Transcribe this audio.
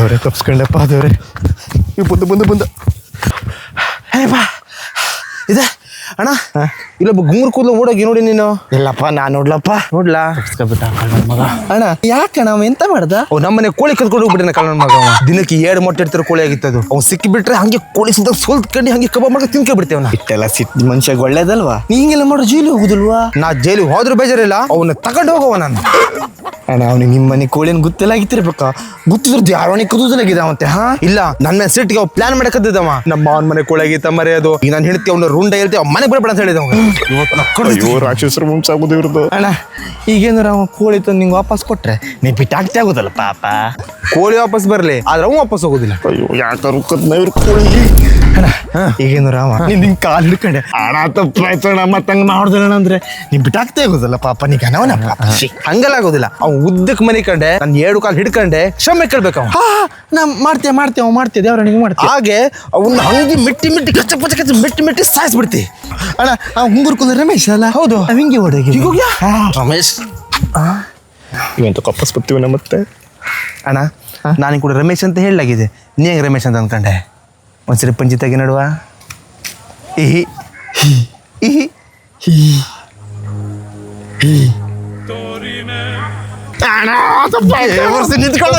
ದೇವ್ರೆ ತಪ್ಸ್ಕೊಂಡಪ್ಪ ದೇವ್ರೆ. ನೀವು ಬಂದು ಹೇ ಬಾ ಇದೆ ಅಣ್ಣ, ಇಲ್ಲೊಬ್ಬ ಗುಂಗುರು ಕೂದಲು ಓಡೋಗಿ ನೋಡಿ ನೀನು. ಇಲ್ಲಪ್ಪ ನಾನು ನೋಡ್ಲಪ್ಪ. ನೋಡ್ಲಾ ತಪ್ಸ್ಕೊಬಿಟ್ಟ ಕಳ್ಳ ಮಗ. ಅಣ್ಣ ಯಾಕಣ್ಣ ಅವ ಎಂತ ಮಾಡ್ದ? ಅವ್ ನಮ್ಮನೆ ಕೋಳಿ ಕದ್ಕೊಂಡು ಹೋಗ್ಬಿಟ್ಟಿನ ಕಳ್ಳನ ಮಗ. ಅವ ದಿನಕ್ಕೆ 2 ಮೊಟ್ಟೆ ಇಡ್ತಿರೋ ಕೋಳಿ ಆಗಿತ್ತದು. ಅವ್ನು ಸಿಕ್ಕಿ ಬಿಟ್ರೆ ಹಂಗೆ ಕೋಳಿ ಸುತ್ತ ಸೋಲ್ತ್ಕೊಂಡು ಹಂಗೆ ಕಬಾಬ್ ಮಾಡಿ ತಿನ್ಕೊಬಿಡ್ತೇವನ. ಇಟ್ಟೆಲ್ಲ ಸಿಟ್ಟು ಮನುಷ್ಯಗೆ ಒಳ್ಳೇದಲ್ವಾ? ನೀ ಹಿಂಗೆಲ್ಲ ಮಾಡೋ ಜೈಲಿಗೆ ಹೋಗುದಿಲ್ವಾ? ನಾ ಜೈಲಿಗೆ ಹೋದ್ರೂ ಬೇಜಾರಿಲ್ಲ, ಅವನ್ನ ತಗೊಂಡು ಹೋಗವ ನಾನು. ಅಣ್ಣ ಅವ್ನಿಗೆ ನಿಮ್ಮ ಮನೆ ಕೋಳಿನ ಗೊತ್ತೆಲ್ಲ ಆಗಿತ್ತಿರ್ಬೇಕಾ? ಗೊತ್ತಿದ್ರದ್ದು ಯಾವನಿಗೆ ಕದುದಲಾಗಿದೆ ಅವಂತೆ. ಹಾ ಇಲ್ಲ, ನನ್ನ ಮೇಲೆ ಸಿಟ್ಟಿಗೆ ಅವ್ ಪ್ಲಾನ್ ಮಾಡಕತ್ತಿದ್ದವ. ನಮ್ಮ ಅವನ ಮನೆ ಕೋಳಿ ಆಗಿತ್ತ ಮರೆಯೋದು. ಈಗ ನಾನು ಹೇಳ್ತಿ ಅವ್ನ ರುಂಡ ಹೇಳ್ತಿ ಅವ್ ಮನೆಗೆ ಬರ್ಬೇಡ ಅಂತ ಹೇಳಿದ. ರಾಕ್ಷಸರು ಮುಂಚಾಗೋದು ಇವ್ರದ್ದು. ಅಣ್ಣ ಈಗೇನಾರ ಅವ ಕೋಳಿ ತಂದು ನಿಂಗೆ ವಾಪಸ್ ಕೊಟ್ರೆ ನೀ ಬಿಟ್ಟಾಗ್ತೇ ಆಗೋದಲ್ಲ ಪಾಪ. ಕೋಳಿ ವಾಪಸ್ ಬರ್ಲಿ, ಆದ್ರೆ ಅವ್ ವಾಪಸ್ ಹೋಗೋದಿಲ್ಲ. ಅಯ್ಯೋ ಯಾಕಾರು ಕದ್ನ ಇವ್ರ ಕೋಳಿ. ಅಣ್ಣ ಈಗೇನಾರ ಅವ ನಿನ್ ಕಾಲು ಹಿಡ್ಕೊಂಡೆ ಹಣ ತಪ್ಪಾಯ್ತಣ್ಣ ಮತ್ತೆ ಹಂಗೆ ಮಾಡ್ದಣ್ಣ ಅಂದ್ರೆ ನೀ ಬಿಟ್ಟಾಗ್ತೇ ಆಗೋದಲ್ಲ ಪಾಪ. ನೀ ಗನವನ ಪಾಪ. ಹಂಗೆಲ್ಲ ಆಗೋದಿಲ್ಲ. ಅವ್ ಉದ್ದಕ್ಕೆ ಮನೆ ಕಂಡೆ ನನ್ನ 2 ಕಾಲು ಹಿಡ್ಕೊಂಡೆ ಕ್ಷಮೆ ಕೇಳ್ಬೇಕು. ಅವ ನಾ ಮಾಡ್ತೇವೆ ದೇವ್ರ ನಿಂಗೆ ಮಾಡ್ತೇವೆ. ಹಾಗೆ ಅವನ್ನ ಹಂಗೆ ಮಿಟ್ಟಿ ಕಚ್ಚ ಮಿಟ್ಟಿ ಸಾಯಿಸ್ಬಿಡ್ತಿ. ಅಣ್ಣ ಆ ಹುಂಗುರ್ ಕುಲ ರಮೇಶ್ ಅಲ್ಲ? ಹೌದು. ಹಿಂಗೆ ಓಡೋಗಿ ರಮೇಶ್ ಇವಂತ ಕಪ್ಪಸ್ ಬರ್ತೀವಣ್ಣ ಮತ್ತೆ. ಅಣ್ಣ ನಾನು ಕೂಡ ರಮೇಶ್ ಅಂತ ಹೇಳಲಾಗಿದೆ, ನೀ ಹೆಂಗೆ ರಮೇಶ್ ಅಂತ ಅಂದ್ಕೊಂಡೆ? ಒಂದ್ಸರಿ ಪಂಚಿ ತೆಗಿ ನೋಡುವ. ಇಹಿ ಇಹಿ ಅಣ್ಣ ನಿಂತ್ಕೊಳ್ಳೋ